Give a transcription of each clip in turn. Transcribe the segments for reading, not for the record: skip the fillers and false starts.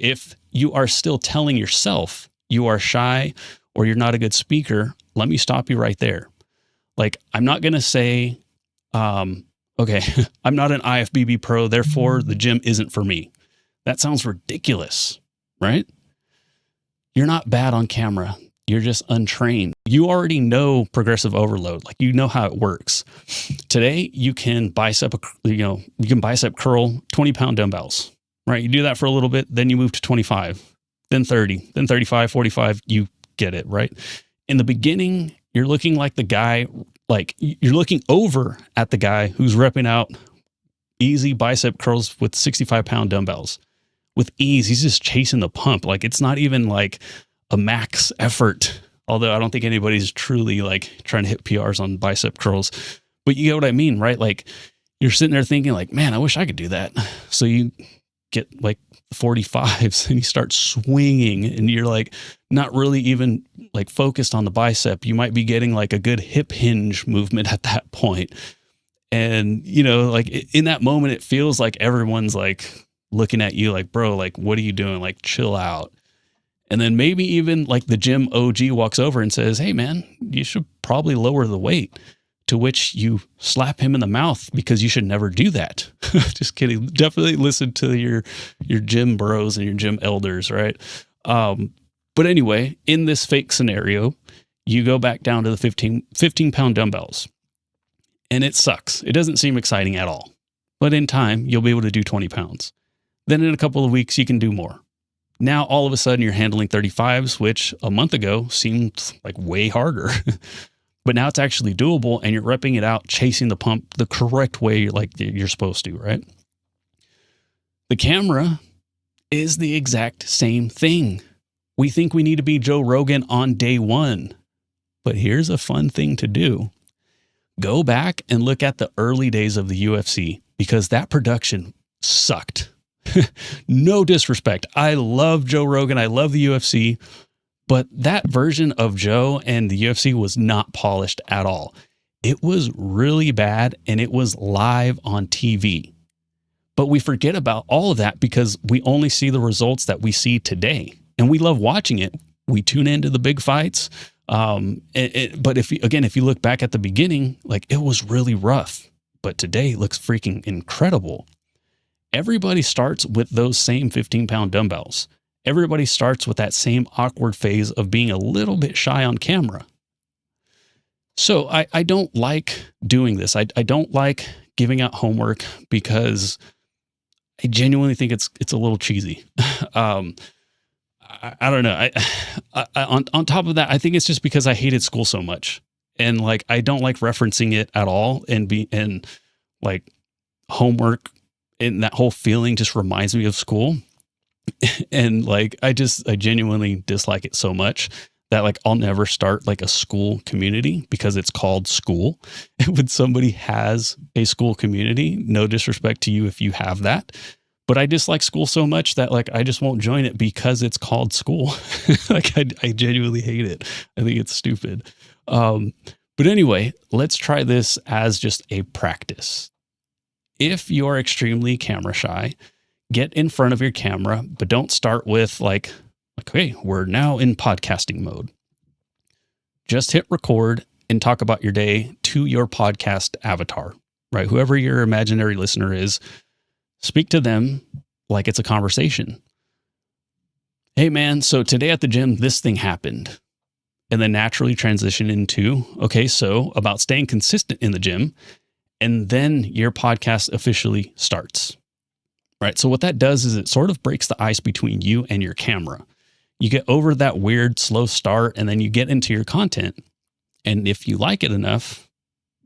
If you are still telling yourself you are shy or you're not a good speaker, let me stop you right there. Like, I'm not going to say, okay, I'm not an IFBB pro, therefore the gym isn't for me. That sounds ridiculous, right? You're not bad on camera. You're just untrained. You already know progressive overload. Like, you know how it works. Today, you can bicep curl 20-pound dumbbells, right? You do that for a little bit, then you move to 25, then 30, then 35, 45. You get it, right? In the beginning, you're looking like the guy, like you're looking over at the guy who's repping out easy bicep curls with 65-pound dumbbells. With ease, he's just chasing the pump. Like, it's not even like a max effort. Although I don't think anybody's truly like trying to hit PRs on bicep curls. But you get what I mean, right? Like, you're sitting there thinking like, man, I wish I could do that. So you get like 45s and you start swinging and you're like not really even like focused on the bicep. You might be getting like a good hip hinge movement at that point. And, you know, like in that moment, it feels like everyone's like looking at you like, bro, like, what are you doing? Like, chill out. And then maybe even like the gym OG walks over and says, hey man, you should probably lower the weight, to which you slap him in the mouth because you should never do that. Just kidding. Definitely listen to your gym bros and your gym elders, right? But anyway, in this fake scenario, you go back down to the 15-pound dumbbells and it sucks. It doesn't seem exciting at all. But in time, you'll be able to do 20 pounds. Then in a couple of weeks, you can do more. Now, all of a sudden, you're handling 35s, which a month ago seemed like way harder. But now it's actually doable, and you're repping it out, chasing the pump the correct way like you're supposed to, right? The camera is the exact same thing. We think we need to be Joe Rogan on day one. But here's a fun thing to do. Go back and look at the early days of the UFC, because that production sucked. No disrespect. I love Joe Rogan. I love the UFC. But that version of Joe and the UFC was not polished at all. It was really bad, and it was live on TV. But we forget about all of that because we only see the results that we see today. And we love watching it. We tune into the big fights. But if you look back at the beginning, like, it was really rough. But today it looks freaking incredible. Everybody starts with those same 15-pound dumbbells. Everybody starts with that same awkward phase of being a little bit shy on camera. So I don't like doing this. I don't like giving out homework because I genuinely think it's a little cheesy. I don't know. On top of that, I think it's just because I hated school so much, and like I don't like referencing it at all, and like homework. And that whole feeling just reminds me of school. And like, I genuinely dislike it so much that like, I'll never start like a school community because it's called school. When somebody has a school community, no disrespect to you if you have that, but I dislike school so much that like, I just won't join it because it's called school. Like I genuinely hate it. I think it's stupid. But anyway, let's try this as just a practice. If you're extremely camera shy, get in front of your camera, but don't start with like, okay, we're now in podcasting mode. Just hit record and talk about your day to your podcast avatar, right? Whoever your imaginary listener is, speak to them like it's a conversation. Hey man, so today at the gym, this thing happened. And then naturally transition into, okay, so about staying consistent in the gym. And then your podcast officially starts, right? So what that does is it sort of breaks the ice between you and your camera. You get over that weird slow start, and then you get into your content. And if you like it enough,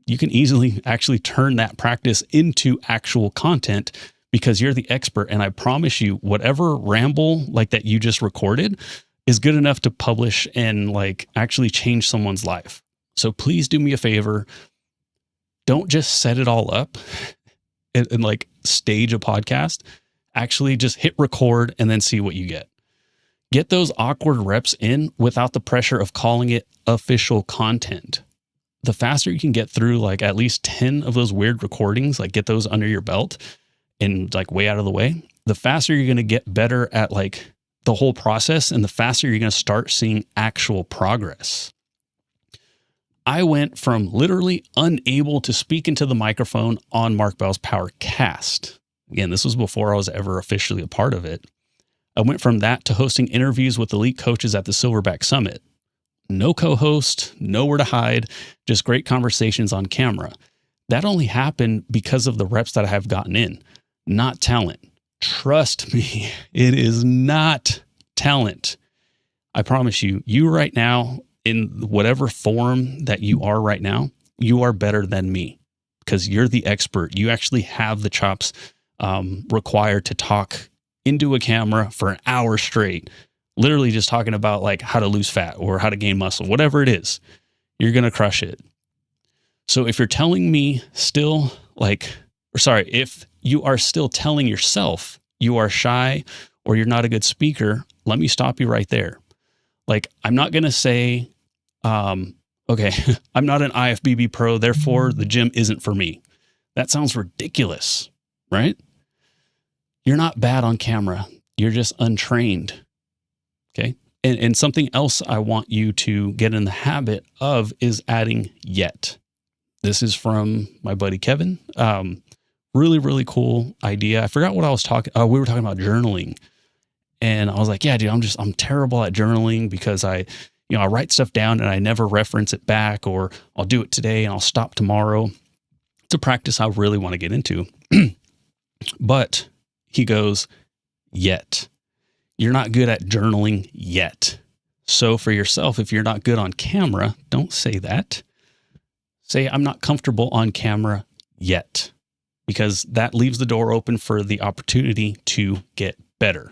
you can easily actually turn that practice into actual content because you're the expert. And I promise you, whatever ramble like that you just recorded is good enough to publish and like actually change someone's life. So please do me a favor. Don't just set it all up and like stage a podcast. Actually just hit record and then see what you get. Get those awkward reps in without the pressure of calling it official content. The faster you can get through like at least 10 of those weird recordings, like get those under your belt and like way out of the way, the faster you're going to get better at like the whole process, and the faster you're going to start seeing actual progress. I went from literally unable to speak into the microphone on Mark Bell's Powercast. Again, this was before I was ever officially a part of it. I went from that to hosting interviews with elite coaches at the Silverback Summit. No co-host, nowhere to hide, just great conversations on camera. That only happened because of the reps that I have gotten in, not talent. Trust me, it is not talent. I promise you, you right now, in whatever form that you are right now, you are better than me because you're the expert. You actually have the chops required to talk into a camera for an hour straight, literally just talking about like how to lose fat or how to gain muscle, whatever it is, you're going to crush it. So if you're telling me still if you are still telling yourself you are shy or you're not a good speaker, let me stop you right there. Like, I'm not going to say, okay, I'm not an IFBB pro, therefore the gym isn't for me. That sounds ridiculous, right? You're not bad on camera. You're just untrained. Okay. And something else I want you to get in the habit of is adding yet. This is from my buddy Kevin. Really, really cool idea. I forgot what I was talking. We were talking about journaling, and I was like, yeah, dude, I'm terrible at journaling because I write stuff down and I never reference it back, or I'll do it today and I'll stop tomorrow. It's a practice I really want to get into. But he goes, yet. You're not good at journaling yet. So for yourself, if you're not good on camera, don't say that. Say, I'm not comfortable on camera yet, because that leaves the door open for the opportunity to get better.